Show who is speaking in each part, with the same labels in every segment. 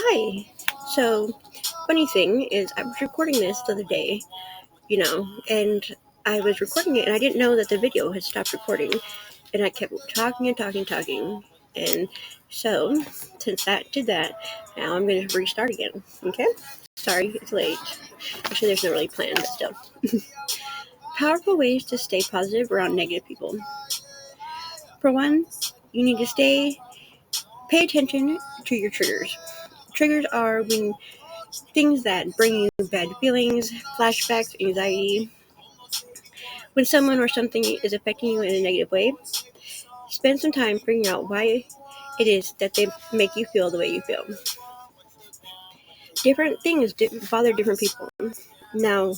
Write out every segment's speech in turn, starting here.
Speaker 1: Hi. So, funny thing is, I was recording this the other day, and I was recording it, and I didn't know that the video had stopped recording, and I kept talking and talking, talking, and so since that did that, now I'm going to restart again. Okay? Sorry, it's late. Actually, there's no really plan, but still. Powerful ways to stay positive around negative people. For one, you need to pay attention to your triggers. Triggers are when things that bring you bad feelings, flashbacks, anxiety. When someone or something is affecting you in a negative way, spend some time figuring out why it is that they make you feel the way you feel. Different things bother different people. Now,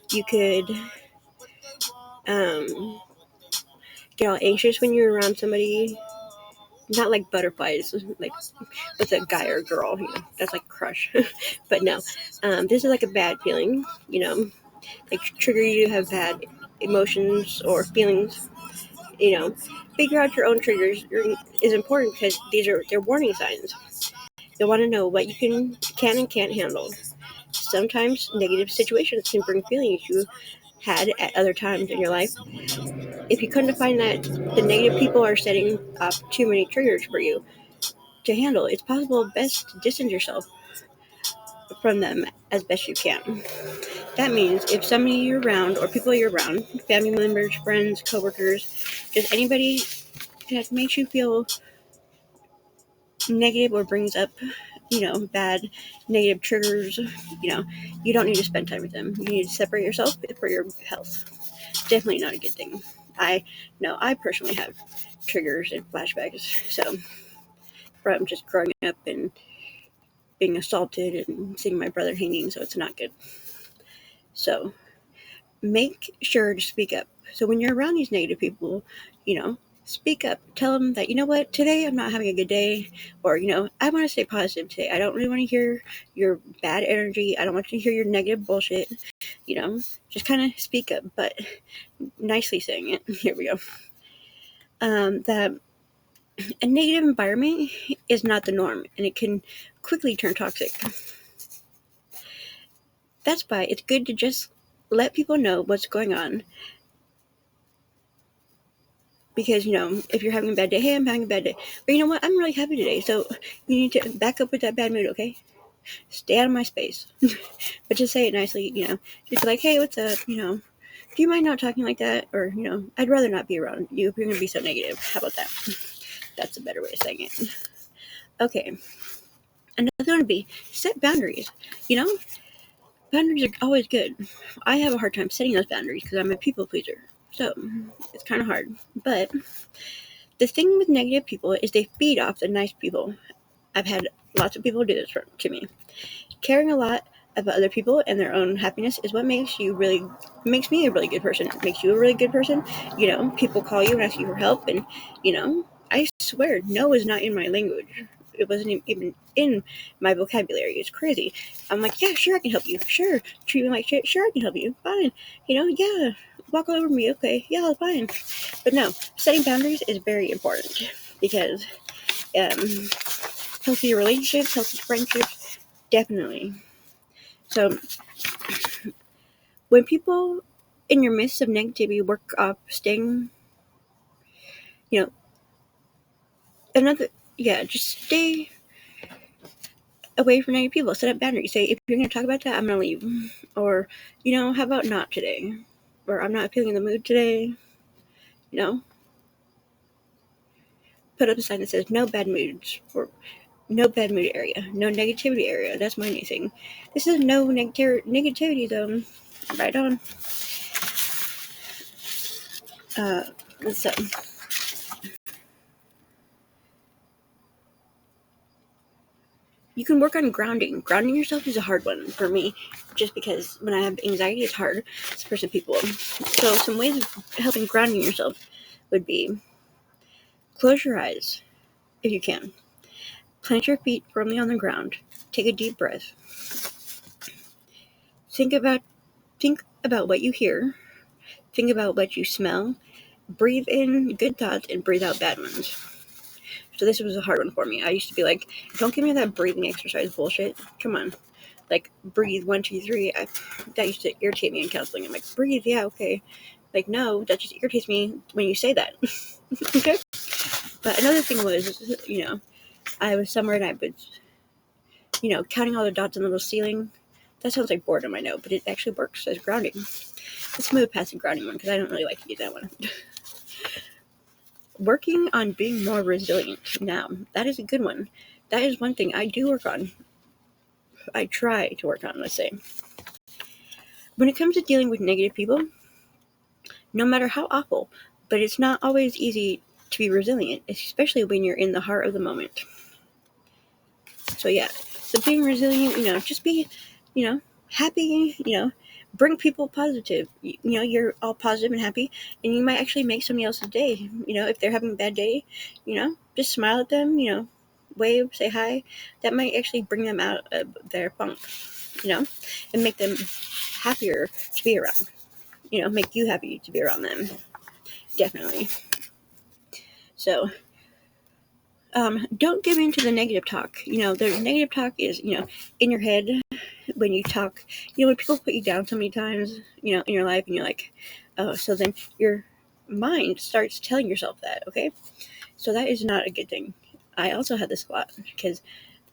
Speaker 1: you could get all anxious when you're around somebody, not like butterflies, like with a guy or girl, that's like crush. But no, this is like a bad feeling, like trigger you to have bad emotions or feelings. Figure out your own triggers is important because they're warning signs. You'll want to know what you can and can't handle. Sometimes negative situations can bring feelings you had at other times in your life. If you come to find that the negative people are setting up too many triggers for you to handle, it's possible best to distance yourself from them as best you can. That means if somebody you're around or people you're around, family members, friends, coworkers, just anybody that makes you feel negative or brings up, bad negative triggers, you don't need to spend time with them. You need to separate yourself for your health. Definitely not a good thing. I know I personally have triggers and flashbacks, so from just growing up and being assaulted and seeing my brother hanging, so it's not good. So make sure to speak up. So when you're around these negative people, speak up. Tell them that, what, today I'm not having a good day, or, I want to stay positive today. I don't really want to hear your bad energy. I don't want you to hear your negative bullshit. Just kind of speak up, but nicely saying it. Here we go. That a negative environment is not the norm, and it can quickly turn toxic. That's why it's good to just let people know what's going on. Because, if you're having a bad day, hey, I'm having a bad day. Or you know what, I'm really happy today. So you need to back up with that bad mood, okay? Stay out of my space. But just say it nicely, just be like, hey, what's up? Do you mind not talking like that? Or, I'd rather not be around you if you're going to be so negative. How about that? That's a better way of saying it. Okay. Another one would be set boundaries. Boundaries are always good. I have a hard time setting those boundaries because I'm a people pleaser. So it's kind of hard. But the thing with negative people is they feed off the nice people. I've had lots of people do this to me. Caring a lot about other people and their own happiness is what makes me a really good person. It makes you a really good person. People call you and ask you for help, and I swear no is not in my language. It wasn't even in my vocabulary. It's crazy. I'm like, yeah, sure, I can help you. Sure, treat me like shit. Sure, I can help you. Fine. Yeah, walk all over me. Okay, yeah, fine. But no, setting boundaries is very important because healthy relationships, healthy friendships, definitely. So when people in your midst of negativity work up staying, you know, just stay away from negative people. Set up boundaries. Say, if you're going to talk about that, I'm going to leave. Or, how about not today? Or I'm not feeling in the mood today. Put up a sign that says no bad moods, or no bad mood area, no negativity area. That's my new thing. This is no negativity zone. Right on. So you can work on grounding. Grounding yourself is a hard one for me, just because when I have anxiety, it's hard for some people. So some ways of helping grounding yourself would be close your eyes if you can. Plant your feet firmly on the ground. Take a deep breath. Think about what you hear. Think about what you smell. Breathe in good thoughts and breathe out bad ones. So this was a hard one for me. I used to be like, don't give me that breathing exercise bullshit. Come on. Like, breathe, 1, 2, 3. That used to irritate me in counseling. I'm like, breathe, yeah, okay. Like, no, that just irritates me when you say that. Okay? But another thing was, I was somewhere and I was, counting all the dots on the little ceiling. That sounds like boredom, I know, but it actually works as grounding. Let's move past the grounding one because I don't really like to use that one. Working on being more resilient. Now, that is a good one. That is one thing I do work on. I try to work on, let's say. When it comes to dealing with negative people, no matter how awful, but it's not always easy to be resilient, especially when you're in the heart of the moment. So yeah, so being resilient, just be, happy, bring people positive. You're all positive and happy, and you might actually make somebody else's day. If they're having a bad day, just smile at them, wave, say hi. That might actually bring them out of their funk, and make them happier to be around. Make you happy to be around them. Definitely. So, don't give in to the negative talk. The negative talk is, in your head when you talk. When people put you down so many times, in your life, and you're like, oh, so then your mind starts telling yourself that, okay? So that is not a good thing. I also had this a lot because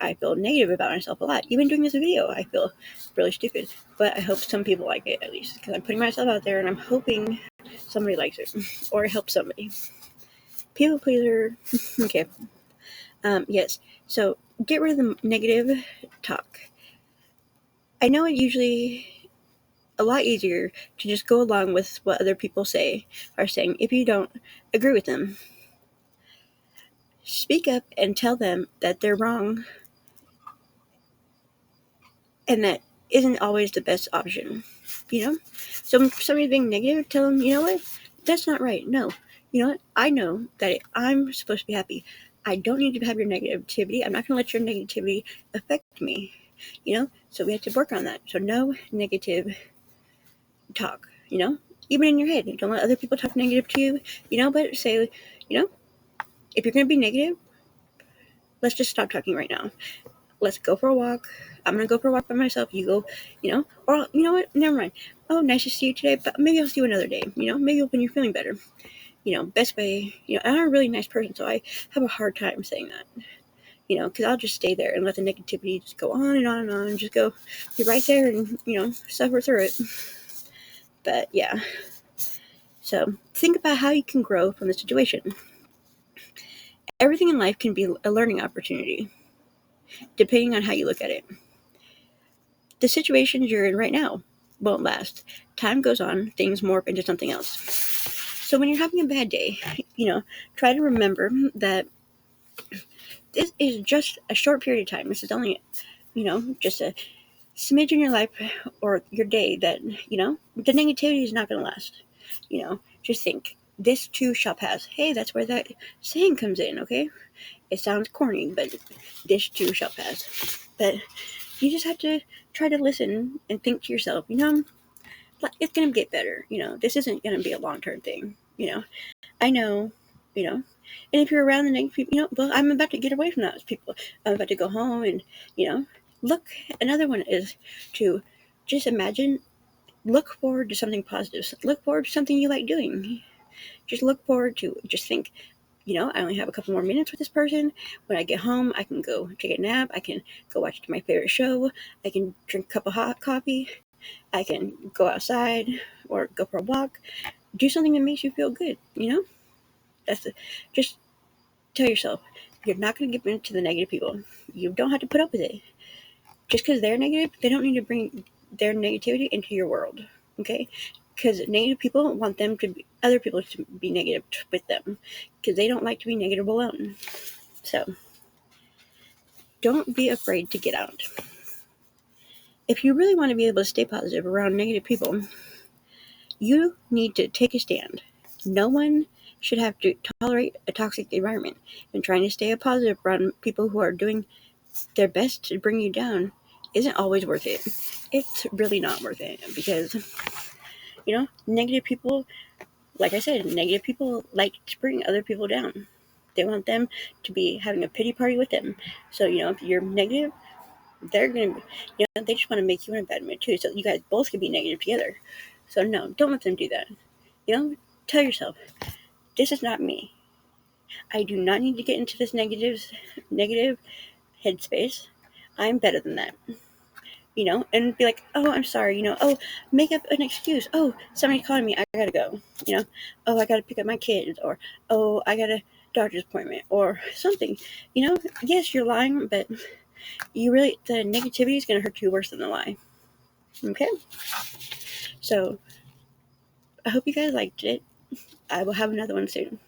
Speaker 1: I feel negative about myself a lot. Even doing this video, I feel really stupid. But I hope some people like it, at least, because I'm putting myself out there and I'm hoping somebody likes it or helps somebody. People pleaser. Okay. Yes. So get rid of the negative talk. I know it's usually a lot easier to just go along with what other people are saying if you don't agree with them. Speak up and tell them that they're wrong and that isn't always the best option. So if somebody's being negative, tell them, what? That's not right. No. What? I know that I'm supposed to be happy. I don't need to have your negativity. I'm not going to let your negativity affect me. So we have to work on that. So no negative talk, even in your head. Don't let other people talk negative to you, but say, if you're going to be negative, let's just stop talking right now. Let's go for a walk. I'm going to go for a walk by myself. You go, or you know what? Never mind. Oh, nice to see you today, but maybe I'll see you another day, maybe when you're feeling better. Best way, I'm a really nice person, so I have a hard time saying that. Because I'll just stay there and let the negativity just go on and on and on and just go, you're right there and, suffer through it. But yeah. So think about how you can grow from the situation. Everything in life can be a learning opportunity, depending on how you look at it. The situations you're in right now won't last. Time goes on, things morph into something else. So when you're having a bad day, try to remember that this is just a short period of time. This is only, just a smidge in your life or your day that, the negativity is not going to last. Just think, this too shall pass. Hey, that's where that saying comes in, okay? It sounds corny, but this too shall pass. But you just have to try to listen and think to yourself, it's going to get better. This isn't going to be a long-term thing. I know, and if you're around the negative people, well, I'm about to get away from those people. I'm about to go home and, look. Another one is to just imagine, look forward to something positive. Look forward to something you like doing. Just look forward to, just think, I only have a couple more minutes with this person. When I get home, I can go take a nap. I can go watch my favorite show. I can drink a cup of hot coffee. I can go outside or go for a walk. Do something that makes you feel good, just tell yourself, you're not going to give in to the negative people. You don't have to put up with it. Just because they're negative, they don't need to bring their negativity into your world, okay? Because negative people want other people to be negative with them, because they don't like to be negative alone. So, don't be afraid to get out. If you really want to be able to stay positive around negative people, you need to take a stand. No one should have to tolerate a toxic environment, and trying to stay positive around people who are doing their best to bring you down isn't always worth it. It's really not worth it, because, negative people, like I said, negative people like to bring other people down. They want them to be having a pity party with them. So, if you're negative, they're going to, they just want to make you in a bad mood too. So you guys both can be negative together. So no, don't let them do that. Tell yourself, this is not me. I do not need to get into this negative headspace. I'm better than that. And be like, oh, I'm sorry, oh, make up an excuse. Oh, somebody's calling me, I gotta go. Oh, I gotta pick up my kids, or oh, I got a doctor's appointment, or something. Yes, you're lying, but the negativity is gonna hurt you worse than the lie. Okay? So, I hope you guys liked it. I will have another one soon.